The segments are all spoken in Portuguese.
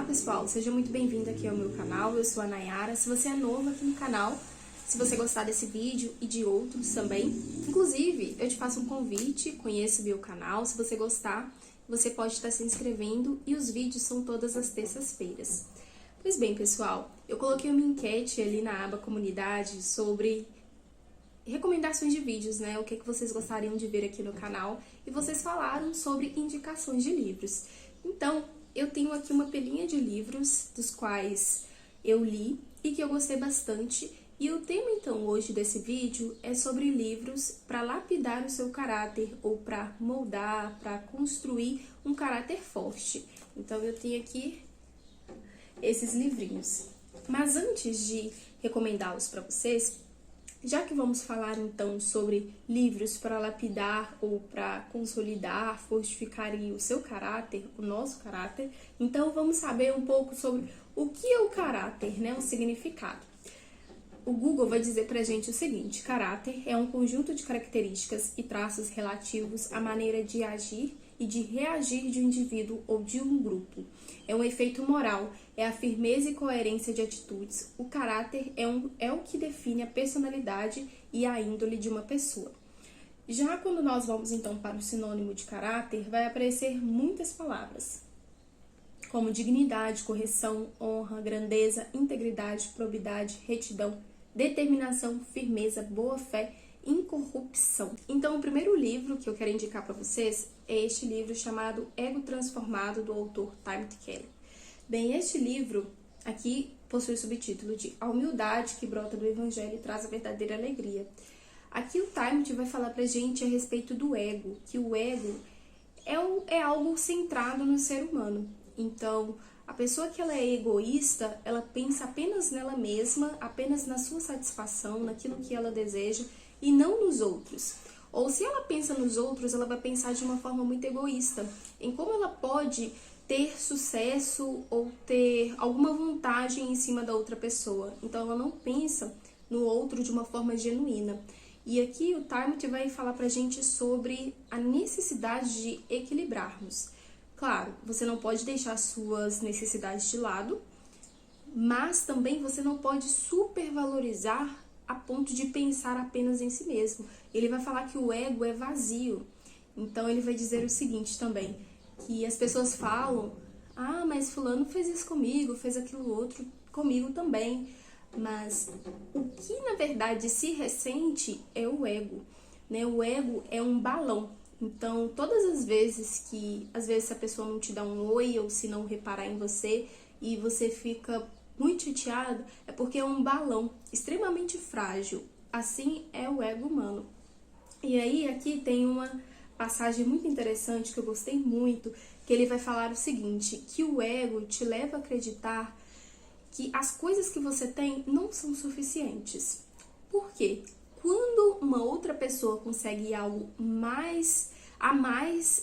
pessoal, seja muito bem-vindo aqui ao meu canal, eu sou a Nayara. Se você é novo aqui no canal, se você gostar desse vídeo e de outros também, inclusive eu te faço um convite, conheça o meu canal, se você gostar, você pode estar se inscrevendo e os vídeos são todas as terças-feiras. Pois bem, pessoal, eu coloquei uma enquete ali na aba comunidade sobre recomendações de vídeos, né? O que vocês gostariam de ver aqui no canal, e vocês falaram sobre indicações de livros. Então, eu tenho aqui uma pilhinha de livros dos quais eu li e que eu gostei bastante, e o tema então hoje desse vídeo é sobre livros para lapidar o seu caráter ou para moldar, para construir um caráter forte. Então eu tenho aqui esses livrinhos. Mas antes de recomendá-los para vocês, já que vamos falar então sobre livros para lapidar ou para consolidar, fortificar o seu caráter, o nosso caráter, então vamos saber um pouco sobre o que é o caráter, né? O significado. O Google vai dizer pra gente o seguinte: caráter é um conjunto de características e traços relativos à maneira de agir e de reagir de um indivíduo ou de um grupo. É um efeito moral, é a firmeza e coerência de atitudes. O caráter é o que define a personalidade e a índole de uma pessoa. Já quando nós vamos então para o sinônimo de caráter, vai aparecer muitas palavras, como dignidade, correção, honra, grandeza, integridade, probidade, retidão, determinação, firmeza, boa-fé, incorrupção. Então, o primeiro livro que eu quero indicar para vocês é este livro chamado Ego Transformado, do autor Timothy Keller. Bem, este livro aqui possui o subtítulo de A Humildade que Brota do Evangelho e Traz a Verdadeira Alegria. Aqui o Timothy vai falar pra gente a respeito do ego, que o ego é algo centrado no ser humano. Então, a pessoa que ela é egoísta, ela pensa apenas nela mesma, apenas na sua satisfação, naquilo que ela deseja, e não nos outros. Ou se ela pensa nos outros, ela vai pensar de uma forma muito egoísta, em como ela pode ter sucesso ou ter alguma vantagem em cima da outra pessoa. Então ela não pensa no outro de uma forma genuína. E aqui o Timothy vai falar pra gente sobre a necessidade de equilibrarmos. Claro, você não pode deixar suas necessidades de lado, mas também você não pode supervalorizar a ponto de pensar apenas em si mesmo. Ele vai falar que o ego é vazio. Então ele vai dizer o seguinte também, que as pessoas falam: ah, mas fulano fez isso comigo, fez aquilo outro comigo também. Mas o que na verdade se ressente é o ego, né? O ego é um balão. Então, todas as vezes se a pessoa não te dá um oi ou se não reparar em você e você fica muito chateado, é porque é um balão extremamente frágil. Assim é o ego humano. E aí, aqui tem uma passagem muito interessante que eu gostei muito, que ele vai falar o seguinte, que o ego te leva a acreditar que as coisas que você tem não são suficientes. Por quê? Quando uma outra pessoa consegue algo mais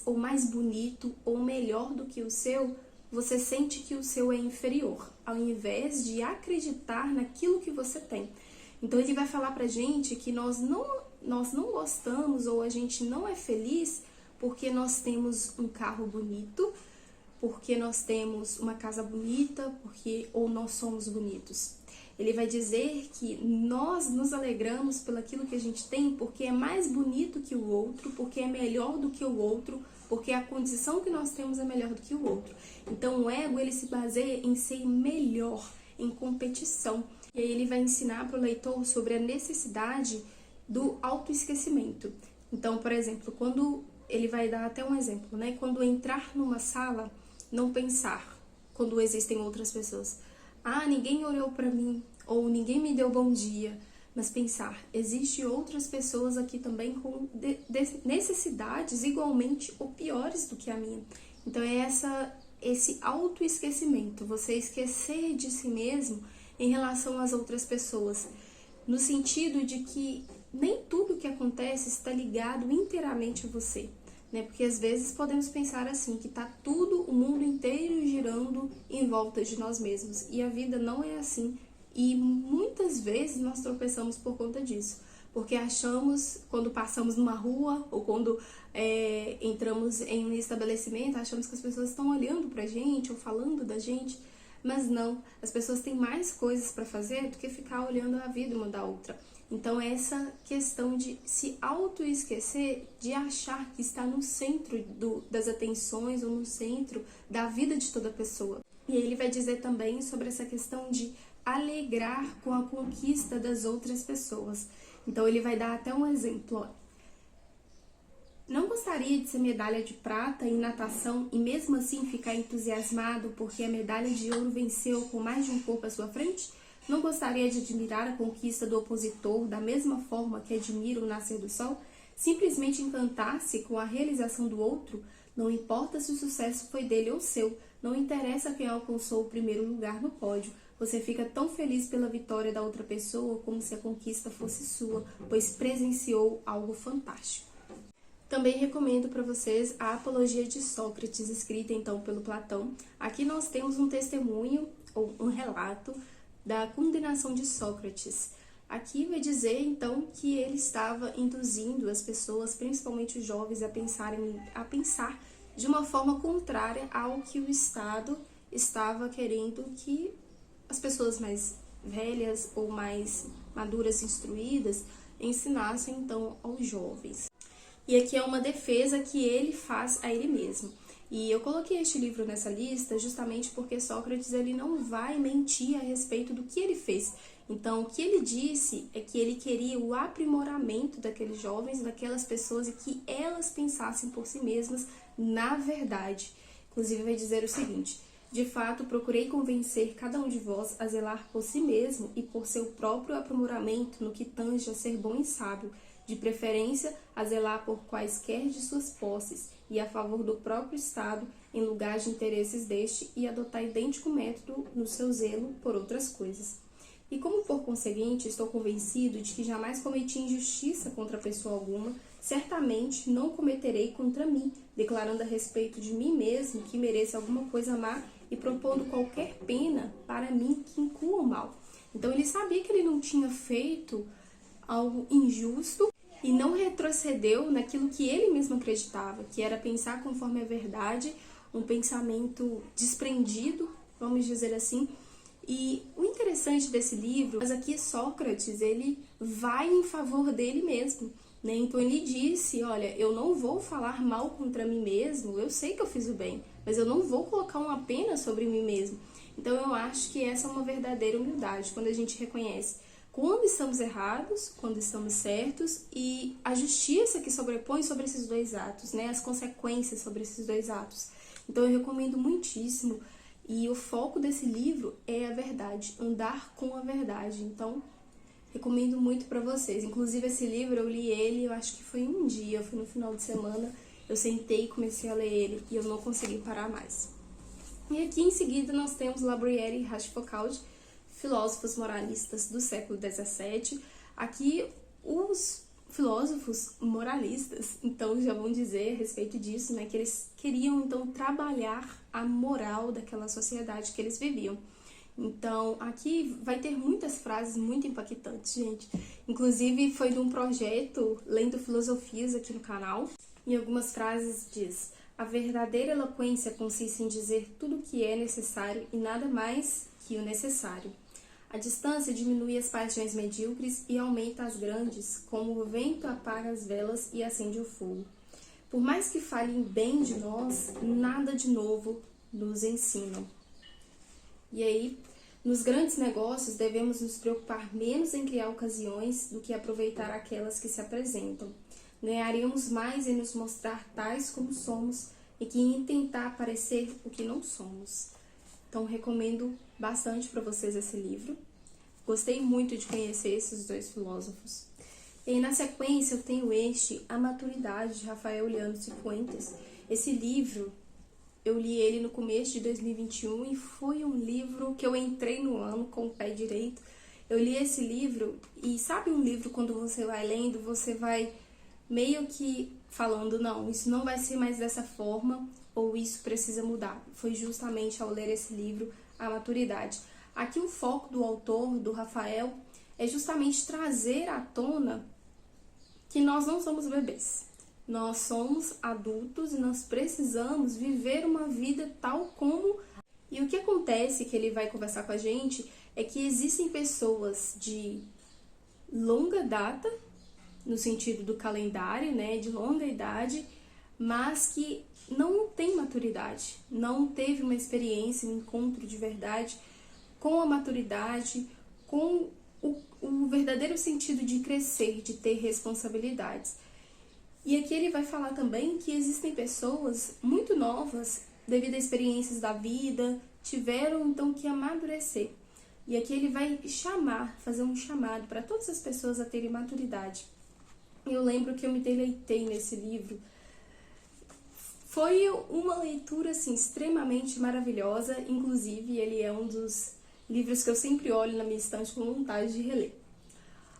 ou mais bonito ou melhor do que o seu, você sente que o seu é inferior, ao invés de acreditar naquilo que você tem. Então ele vai falar pra gente que nós não gostamos ou a gente não é feliz porque nós temos um carro bonito, porque nós temos uma casa bonita, ou nós somos bonitos. Ele vai dizer que nós nos alegramos pelaquilo que a gente tem porque é mais bonito que o outro, porque é melhor do que o outro, porque a condição que nós temos é melhor do que o outro. Então o ego, ele se baseia em ser melhor, em competição. E aí ele vai ensinar para o leitor sobre a necessidade do autoesquecimento. Então, por exemplo, quando ele vai dar até um exemplo, né? Quando entrar numa sala, não pensar, quando existem outras pessoas: ah, ninguém olhou para mim, ou ninguém me deu bom dia, mas pensar, existem outras pessoas aqui também com necessidades igualmente ou piores do que a minha. Então é esse autoesquecimento, você esquecer de si mesmo em relação às outras pessoas, no sentido de que nem tudo que acontece está ligado inteiramente a você. Né? Porque às vezes podemos pensar assim, que tá o mundo inteiro girando em volta de nós mesmos, e a vida não é assim, e muitas vezes nós tropeçamos por conta disso, porque achamos, quando passamos numa rua ou quando entramos em um estabelecimento, achamos que as pessoas estão olhando pra gente ou falando da gente, mas não, as pessoas têm mais coisas para fazer do que ficar olhando a vida uma da outra. Então essa questão de se auto-esquecer, de achar que está no centro das atenções ou no centro da vida de toda pessoa. E ele vai dizer também sobre essa questão de alegrar com a conquista das outras pessoas. Então ele vai dar até um exemplo. Ó. Não gostaria de ser medalha de prata em natação e mesmo assim ficar entusiasmado porque a medalha de ouro venceu com mais de um corpo à sua frente? Não gostaria de admirar a conquista do opositor da mesma forma que admira o nascer do sol? Simplesmente encantar-se com a realização do outro? Não importa se o sucesso foi dele ou seu, não interessa quem alcançou o primeiro lugar no pódio. Você fica tão feliz pela vitória da outra pessoa como se a conquista fosse sua, pois presenciou algo fantástico. Também recomendo para vocês a Apologia de Sócrates, escrita então pelo Platão. Aqui nós temos um testemunho, ou um relato, da condenação de Sócrates. Aqui vai dizer então que ele estava induzindo as pessoas, principalmente os jovens, a pensar de uma forma contrária ao que o Estado estava querendo que as pessoas mais velhas ou mais maduras, instruídas, ensinassem então aos jovens. E aqui é uma defesa que ele faz a ele mesmo. E eu coloquei este livro nessa lista justamente porque Sócrates ele não vai mentir a respeito do que ele fez. Então, o que ele disse é que ele queria o aprimoramento daqueles jovens, daquelas pessoas, e que elas pensassem por si mesmas na verdade. Inclusive, vai dizer o seguinte: de fato, procurei convencer cada um de vós a zelar por si mesmo e por seu próprio aprimoramento no que tange a ser bom e sábio, de preferência a zelar por quaisquer de suas posses e a favor do próprio Estado em lugar de interesses deste e adotar idêntico método no seu zelo por outras coisas. E como por conseguinte estou convencido de que jamais cometi injustiça contra pessoa alguma, certamente não cometerei contra mim, declarando a respeito de mim mesmo que mereça alguma coisa má e propondo qualquer pena para mim que inclua o mal. Então ele sabia que ele não tinha feito algo injusto e não retrocedeu naquilo que ele mesmo acreditava, que era pensar conforme a verdade, um pensamento desprendido, vamos dizer assim. E o interessante desse livro, mas aqui Sócrates, ele vai em favor dele mesmo, né? Então ele disse, olha, eu não vou falar mal contra mim mesmo, eu sei que eu fiz o bem, mas eu não vou colocar uma pena sobre mim mesmo. Então eu acho que essa é uma verdadeira humildade, quando a gente reconhece quando estamos errados, quando estamos certos, e a justiça que sobrepõe sobre esses dois atos, né? As consequências sobre esses dois atos. Então eu recomendo muitíssimo, e o foco desse livro é a verdade, andar com a verdade. Então recomendo muito para vocês. Inclusive esse livro eu li ele, eu acho que foi um dia, foi no final de semana, eu sentei e comecei a ler ele e eu não consegui parar mais. E aqui em seguida nós temos La Bruyère e Rochefoucauld, filósofos moralistas do século XVII. Aqui os filósofos moralistas, então já vão dizer a respeito disso, né, que eles queriam então trabalhar a moral daquela sociedade que eles viviam. Então aqui vai ter muitas frases muito impactantes, gente. Inclusive foi de um projeto Lendo Filosofias aqui no canal, e algumas frases diz: a verdadeira eloquência consiste em dizer tudo o que é necessário e nada mais que o necessário. A distância diminui as paixões medíocres e aumenta as grandes, como o vento apaga as velas e acende o fogo. Por mais que falem bem de nós, nada de novo nos ensinam. E aí, nos grandes negócios, devemos nos preocupar menos em criar ocasiões do que aproveitar aquelas que se apresentam. Ganharíamos mais em nos mostrar tais como somos e que em tentar parecer o que não somos. Então, recomendo bastante para vocês esse livro. Gostei muito de conhecer esses dois filósofos. E na sequência eu tenho A Maturidade, de Rafael Leandro Cifuentes. Esse livro, eu li ele no começo de 2021 e foi um livro que eu entrei no ano com o pé direito. Eu li esse livro e sabe um livro quando você vai lendo, você vai meio que falando, não, isso não vai ser mais dessa forma, ou isso precisa mudar. Foi justamente ao ler esse livro, A Maturidade. Aqui o foco do autor, do Rafael, é justamente trazer à tona que nós não somos bebês. Nós somos adultos e nós precisamos viver uma vida tal como... E o que acontece, que ele vai conversar com a gente, é que existem pessoas de longa data, no sentido do calendário, né, de longa idade, mas que não tem maturidade, não teve uma experiência, um encontro de verdade com a maturidade, com o verdadeiro sentido de crescer, de ter responsabilidades. E aqui ele vai falar também que existem pessoas muito novas, devido a experiências da vida, tiveram então que amadurecer. E aqui ele vai fazer um chamado para todas as pessoas a terem maturidade. Eu lembro que eu me deleitei nesse livro. Foi uma leitura assim, extremamente maravilhosa, inclusive ele é um dos livros que eu sempre olho na minha estante com vontade de reler.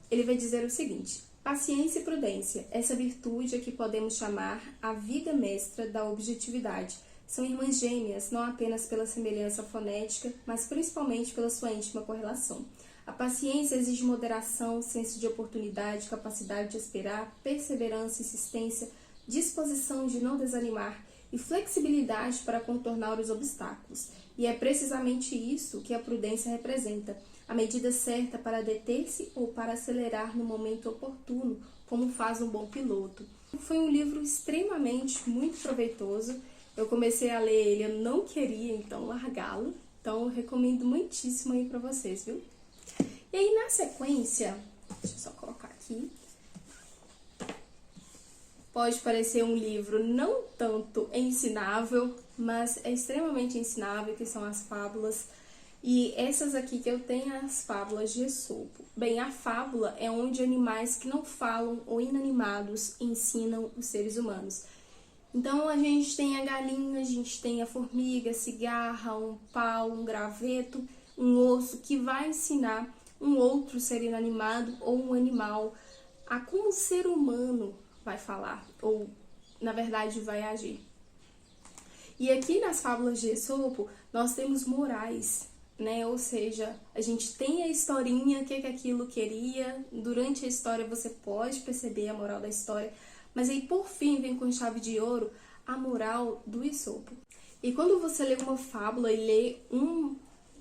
Ele vai dizer o seguinte: paciência e prudência, essa virtude é que podemos chamar a viga mestra da objetividade. São irmãs gêmeas, não apenas pela semelhança fonética, mas principalmente pela sua íntima correlação. A paciência exige moderação, senso de oportunidade, capacidade de esperar, perseverança, insistência, disposição de não desanimar e flexibilidade para contornar os obstáculos. E é precisamente isso que a prudência representa, a medida certa para deter-se ou para acelerar no momento oportuno, como faz um bom piloto. Foi um livro extremamente muito proveitoso. Eu comecei a ler ele, eu não queria então largá-lo, então eu recomendo muitíssimo aí para vocês, viu? E aí na sequência, deixa eu só colocar aqui, pode parecer um livro não tanto ensinável, mas é extremamente ensinável, que são as fábulas. E essas aqui que eu tenho, as fábulas de Esopo. Bem, a fábula é onde animais que não falam ou inanimados ensinam os seres humanos. Então, a gente tem a galinha, a gente tem a formiga, a cigarra, um pau, um graveto, um osso, que vai ensinar um outro ser inanimado ou um animal a como o ser humano vai falar, ou, na verdade, vai agir. E aqui nas fábulas de Esopo, nós temos morais, né? Ou seja, a gente tem a historinha, o que aquilo queria. Durante a história você pode perceber a moral da história, mas aí por fim vem com chave de ouro a moral do Esopo. E quando você lê uma fábula e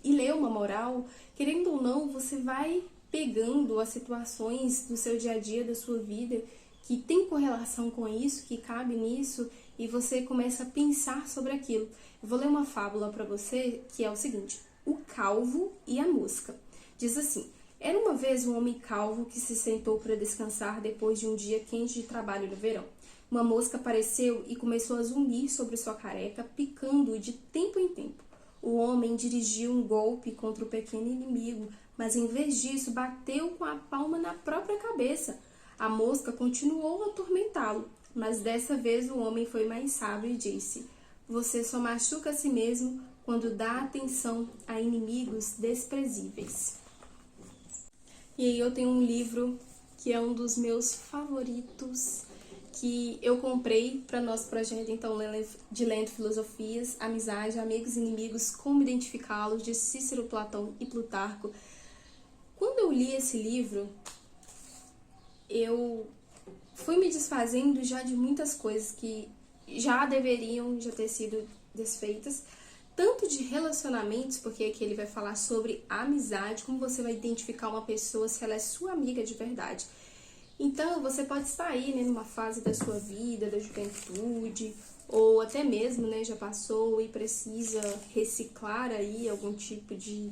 lê uma moral, querendo ou não, você vai pegando as situações do seu dia a dia, da sua vida, que tem correlação com isso, que cabe nisso, e você começa a pensar sobre aquilo. Eu vou ler uma fábula para você, que é o seguinte: o calvo e a mosca. Diz assim: era uma vez um homem calvo que se sentou para descansar depois de um dia quente de trabalho no verão. Uma mosca apareceu e começou a zumbir sobre sua careca, picando-o de tempo em tempo. O homem dirigiu um golpe contra o pequeno inimigo, mas em vez disso bateu com a palma na própria cabeça. A mosca continuou a atormentá-lo, mas dessa vez o homem foi mais sábio e disse: você só machuca a si mesmo quando dá atenção a inimigos desprezíveis. E aí eu tenho um livro que é um dos meus favoritos, que eu comprei para nosso projeto, então, de Lendo Filosofias, Amizade, Amigos e Inimigos, Como Identificá-los, de Cícero, Platão e Plutarco. Quando eu li esse livro, eu fui me desfazendo já de muitas coisas que já deveriam já ter sido desfeitas, tanto de relacionamentos, porque aqui ele vai falar sobre amizade, como você vai identificar uma pessoa se ela é sua amiga de verdade. Então, você pode estar aí, né, numa fase da sua vida, da juventude, ou até mesmo, né, já passou e precisa reciclar aí algum tipo de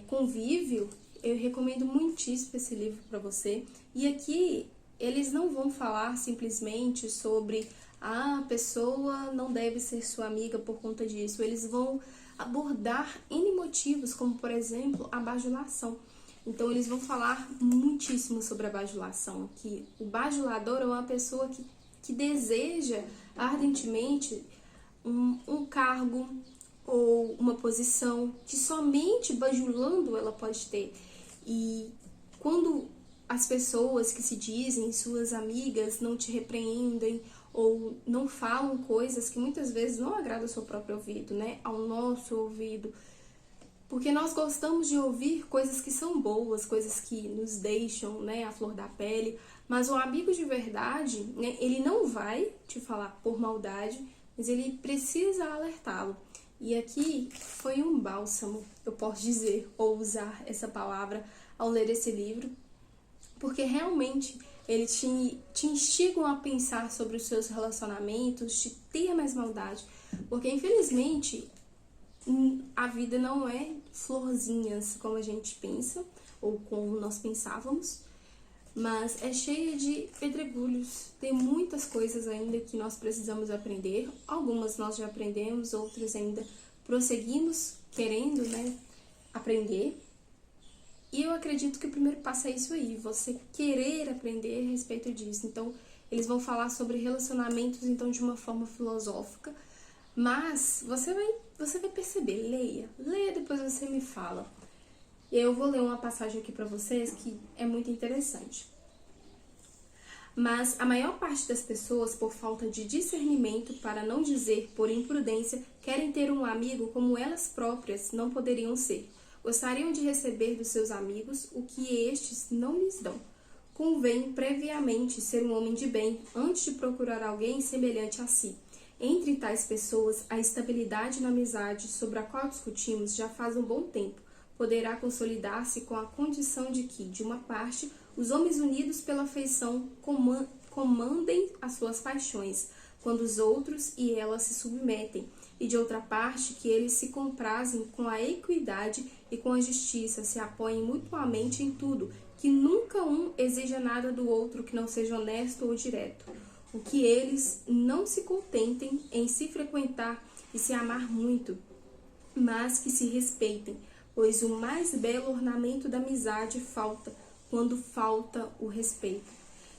convívio. Eu recomendo muitíssimo esse livro para você. E aqui, eles não vão falar simplesmente sobre a pessoa não deve ser sua amiga por conta disso. Eles vão abordar N motivos, como, por exemplo, a bajulação. Então, eles vão falar muitíssimo sobre a bajulação, que o bajulador é uma pessoa que deseja ardentemente um cargo ou uma posição que somente bajulando ela pode ter. E quando as pessoas que se dizem suas amigas não te repreendem ou não falam coisas que muitas vezes não agradam ao seu próprio ouvido, né? Ao nosso ouvido. Porque nós gostamos de ouvir coisas que são boas, coisas que nos deixam, né, a flor da pele, Mas o amigo de verdade, né, ele não vai te falar por maldade, mas ele precisa alertá-lo. E aqui foi um bálsamo, eu posso dizer, ou usar essa palavra ao ler esse livro, porque realmente eles te instigam a pensar sobre os seus relacionamentos, de ter mais maldade, porque infelizmente a vida não é florzinhas como a gente pensa, ou como nós pensávamos, mas é cheia de pedregulhos. Tem muitas coisas ainda que nós precisamos aprender. Algumas nós já aprendemos, outras ainda prosseguimos querendo, né, aprender. E eu acredito que o primeiro passo é isso aí, você querer aprender a respeito disso. Então, eles vão falar sobre relacionamentos, então, de uma forma filosófica, mas você vai perceber, leia, depois você me fala. E eu vou ler uma passagem aqui para vocês que é muito interessante. Mas a maior parte das pessoas, por falta de discernimento, para não dizer por imprudência, querem ter um amigo como elas próprias não poderiam ser. Gostariam de receber dos seus amigos o que estes não lhes dão. Convém previamente ser um homem de bem antes de procurar alguém semelhante a si. Entre tais pessoas, a estabilidade na amizade sobre a qual discutimos já faz um bom tempo poderá consolidar-se com a condição de que, de uma parte, os homens unidos pela afeição comandem as suas paixões, quando os outros e elas se submetem, e de outra parte, que eles se comprazem com a equidade e com a justiça, se apoiem mutuamente em tudo, que nunca um exija nada do outro que não seja honesto ou direto. O que eles não se contentem em se frequentar e se amar muito, mas que se respeitem, pois o mais belo ornamento da amizade falta quando falta o respeito.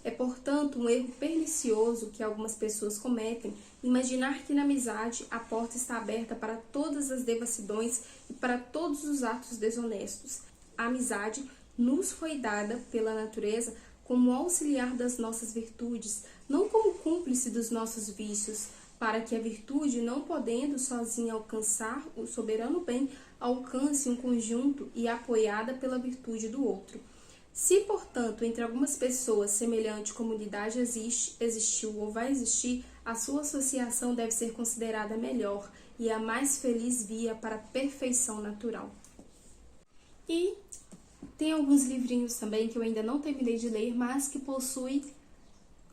É, portanto, um erro pernicioso que algumas pessoas cometem imaginar que na amizade a porta está aberta para todas as devassidões e para todos os atos desonestos. A amizade nos foi dada pela natureza como auxiliar das nossas virtudes, não como cúmplice dos nossos vícios, para que a virtude, não podendo sozinha alcançar o soberano bem, alcance um conjunto e apoiada pela virtude do outro. Se, portanto, entre algumas pessoas semelhante comunidade existiu ou vai existir, a sua associação deve ser considerada melhor e a mais feliz via para a perfeição natural. E tem alguns livrinhos também que eu ainda não terminei de ler, mas que possuem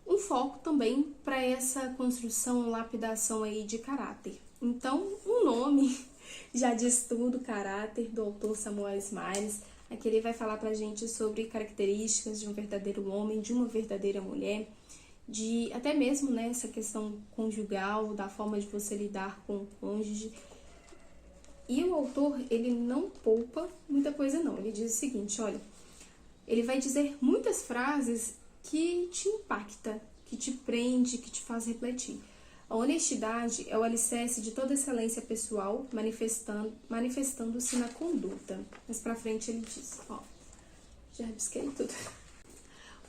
um foco também para essa construção, lapidação aí de caráter. Então, o nome já diz tudo, caráter, do autor Samuel Smiles. Aqui ele vai falar pra gente sobre características de um verdadeiro homem, de uma verdadeira mulher, de até mesmo, né, essa questão conjugal, da forma de você lidar com o cônjuge. E o autor, ele não poupa muita coisa não. Ele diz o seguinte, olha, ele vai dizer muitas frases que te impacta, que te prende, que te faz refletir. A honestidade é o alicerce de toda excelência pessoal, manifestando-se na conduta. Mais pra frente ele diz, ó, já rabisquei tudo.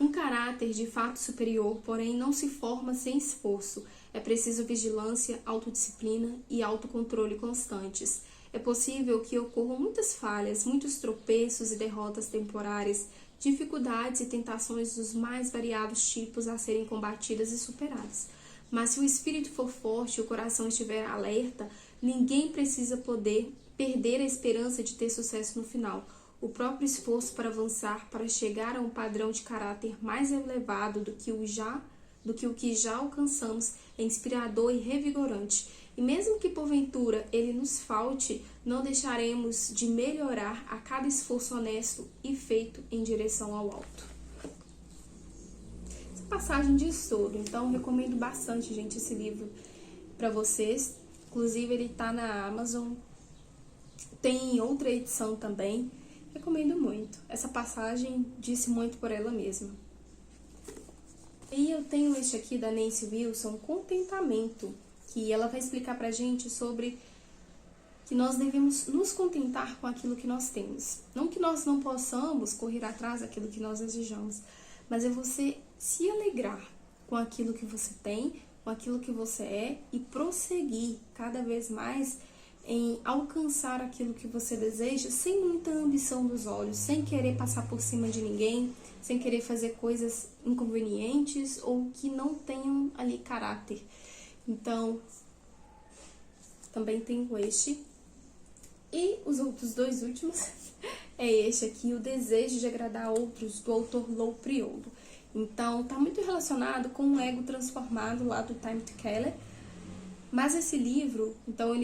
Um caráter de fato superior, porém, não se forma sem esforço. É preciso vigilância, autodisciplina e autocontrole constantes. É possível que ocorram muitas falhas, muitos tropeços e derrotas temporárias, dificuldades e tentações dos mais variados tipos a serem combatidas e superadas. Mas se o espírito for forte e o coração estiver alerta, ninguém precisa poder perder a esperança de ter sucesso no final. O próprio esforço para avançar, para chegar a um padrão de caráter mais elevado do que o que já alcançamos, é inspirador e revigorante. E mesmo que porventura ele nos falte, não deixaremos de melhorar a cada esforço honesto e feito em direção ao alto. Essa passagem diz tudo, então recomendo bastante, gente, esse livro para vocês. Inclusive ele tá na Amazon, tem outra edição também. Recomendo muito. Essa passagem disse muito por ela mesma. E eu tenho este aqui da Nancy Wilson, Contentamento, que ela vai explicar pra gente sobre que nós devemos nos contentar com aquilo que nós temos. Não que nós não possamos correr atrás daquilo que nós desejamos, mas é você se alegrar com aquilo que você tem, com aquilo que você é e prosseguir cada vez mais em alcançar aquilo que você deseja sem muita ambição dos olhos, sem querer passar por cima de ninguém, sem querer fazer coisas inconvenientes ou que não tenham ali caráter. Então, também tenho este. E os outros dois últimos é este aqui, O Desejo de Agradar a Outros, do autor Lou Priolo. Então, tá muito relacionado com o ego transformado lá do Timothy Keller. Mas esse livro, então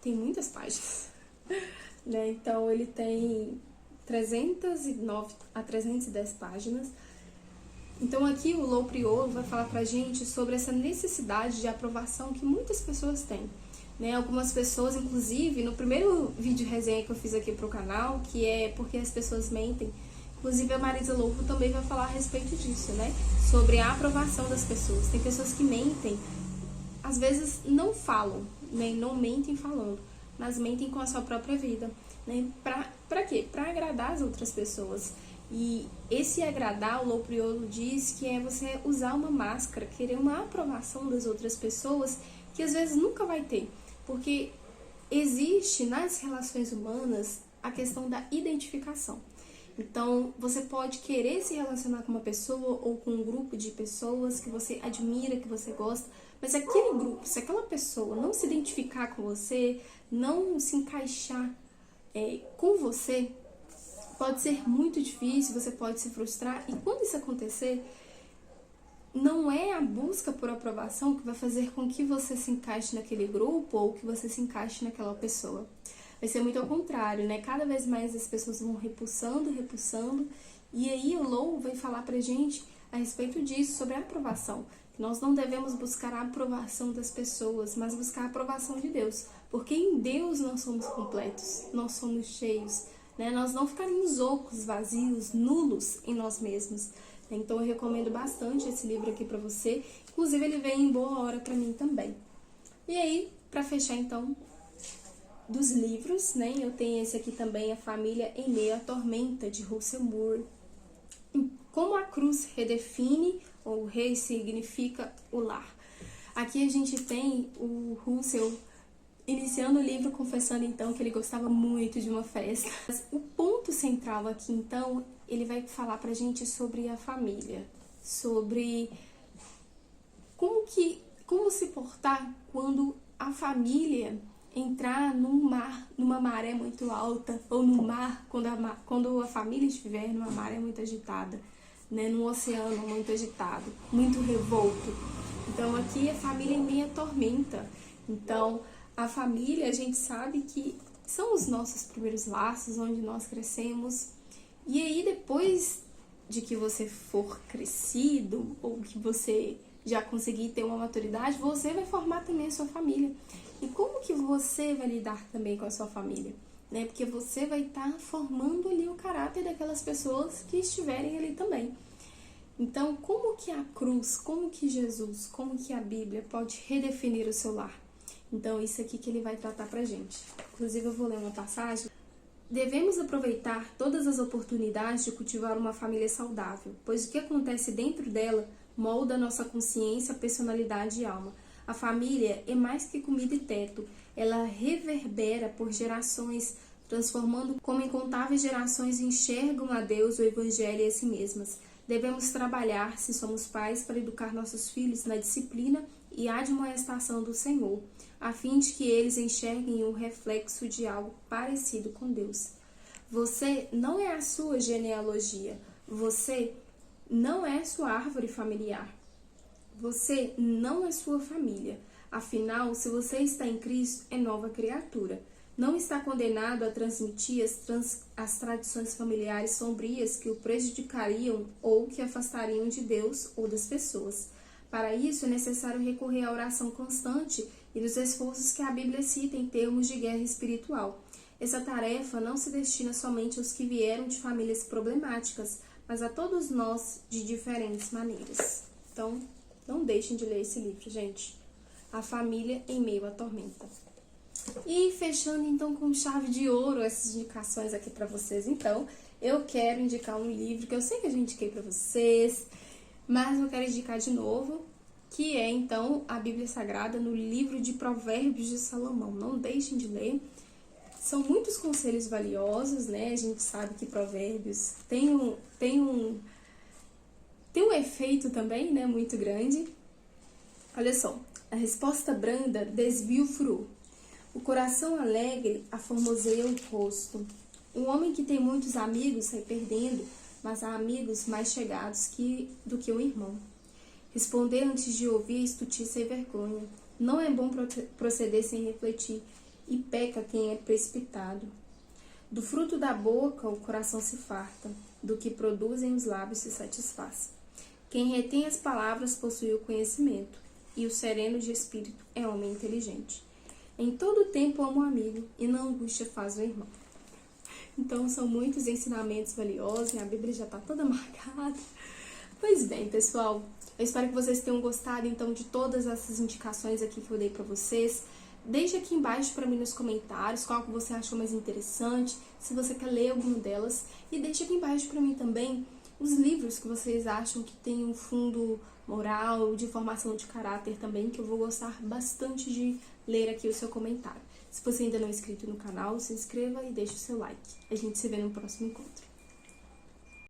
tem muitas páginas, né? Então ele tem 309 a 310 páginas. Então aqui o Lou Priolo vai falar pra gente sobre essa necessidade de aprovação que muitas pessoas têm, né? Algumas pessoas, inclusive, no primeiro vídeo resenha que eu fiz aqui pro canal, que é Porque as Pessoas Mentem, inclusive a Marisa Lobo também vai falar a respeito disso, né? Sobre a aprovação das pessoas. Tem pessoas que mentem, às vezes não falam, né? Não mentem falando, mas mentem com a sua própria vida, né? Pra quê? Pra agradar as outras pessoas. E esse agradar, o Lou Priolo diz que é você usar uma máscara, querer uma aprovação das outras pessoas, que às vezes nunca vai ter. Porque existe nas relações humanas a questão da identificação. Então, você pode querer se relacionar com uma pessoa ou com um grupo de pessoas que você admira, que você gosta, mas se aquele grupo, se aquela pessoa não se identificar com você, não se encaixar com você, pode ser muito difícil, você pode se frustrar. E quando isso acontecer, não é a busca por aprovação que vai fazer com que você se encaixe naquele grupo ou que você se encaixe naquela pessoa. Vai ser muito ao contrário, né? Cada vez mais as pessoas vão repulsando, e aí o Lou vai falar pra gente a respeito disso, sobre a aprovação. Que nós não devemos buscar a aprovação das pessoas, mas buscar a aprovação de Deus. Porque em Deus nós somos completos, nós somos cheios, né? Nós não ficaremos ocos, vazios, nulos em nós mesmos. Então eu recomendo bastante esse livro aqui pra você. Inclusive ele veio em boa hora pra mim também. E aí, pra fechar então, dos livros, né? Eu tenho esse aqui também, A Família em Meio à Tormenta, de Russell Moore. Como a cruz redefine ou ressignifica o lar. Aqui a gente tem o Russell iniciando o livro confessando então que ele gostava muito de uma festa. Mas o ponto central aqui então, ele vai falar pra gente sobre a família, sobre como se portar quando a família entrar numa maré muito alta, ou no mar, quando a família estiver numa maré muito agitada, né, num oceano muito agitado, muito revolto. Então aqui a família em meio à tormenta. Então a família, a gente sabe que são os nossos primeiros laços, onde nós crescemos. E aí depois de que você for crescido, ou que você já conseguir ter uma maturidade, você vai formar também a sua família. E como que você vai lidar também com a sua família? Né? Porque você vai estar formando ali o caráter daquelas pessoas que estiverem ali também. Então, como que a cruz, como que Jesus, como que a Bíblia pode redefinir o seu lar? Então, isso aqui que ele vai tratar pra gente. Inclusive, eu vou ler uma passagem. Devemos aproveitar todas as oportunidades de cultivar uma família saudável, pois o que acontece dentro dela molda nossa consciência, personalidade e alma. A família é mais que comida e teto, ela reverbera por gerações, transformando como incontáveis gerações enxergam a Deus, o Evangelho e a si mesmas. Devemos trabalhar, se somos pais, para educar nossos filhos na disciplina e admoestação do Senhor, a fim de que eles enxerguem um reflexo de algo parecido com Deus. Você não é a sua genealogia, você não é sua árvore familiar. Você não é sua família. Afinal, se você está em Cristo, é nova criatura. Não está condenado a transmitir as tradições familiares sombrias que o prejudicariam ou que afastariam de Deus ou das pessoas. Para isso, é necessário recorrer à oração constante e dos esforços que a Bíblia cita em termos de guerra espiritual. Essa tarefa não se destina somente aos que vieram de famílias problemáticas, mas a todos nós de diferentes maneiras. Então, não deixem de ler esse livro, gente. A Família em Meio à Tormenta. E fechando então com chave de ouro essas indicações aqui pra vocês. Então, eu quero indicar um livro que eu sei que eu já indiquei pra vocês, mas eu quero indicar de novo, que é então a Bíblia Sagrada no livro de Provérbios de Salomão. Não deixem de ler. São muitos conselhos valiosos, né? A gente sabe que Provérbios tem tem um efeito também, né, muito grande. Olha só, a resposta branda desvia o furor. O coração alegre aformoseia o rosto. Um homem que tem muitos amigos sai perdendo, mas há amigos mais chegados do que um irmão. Responder antes de ouvir estutice e vergonha. Não é bom proceder sem refletir, e peca quem é precipitado. Do fruto da boca o coração se farta, do que produzem os lábios se satisfaz. Quem retém as palavras possui o conhecimento, e o sereno de espírito é homem inteligente. Em todo tempo amo o amigo, e na angústia faz o irmão. Então são muitos ensinamentos valiosos, a Bíblia já está toda marcada. Pois bem, pessoal, eu espero que vocês tenham gostado então de todas essas indicações aqui que eu dei para vocês. Deixe aqui embaixo para mim nos comentários qual que você achou mais interessante, se você quer ler alguma delas. E deixe aqui embaixo para mim também os livros que vocês acham que tem um fundo moral, de formação de caráter também, que eu vou gostar bastante de ler aqui o seu comentário. Se você ainda não é inscrito no canal, se inscreva e deixe o seu like. A gente se vê no próximo encontro.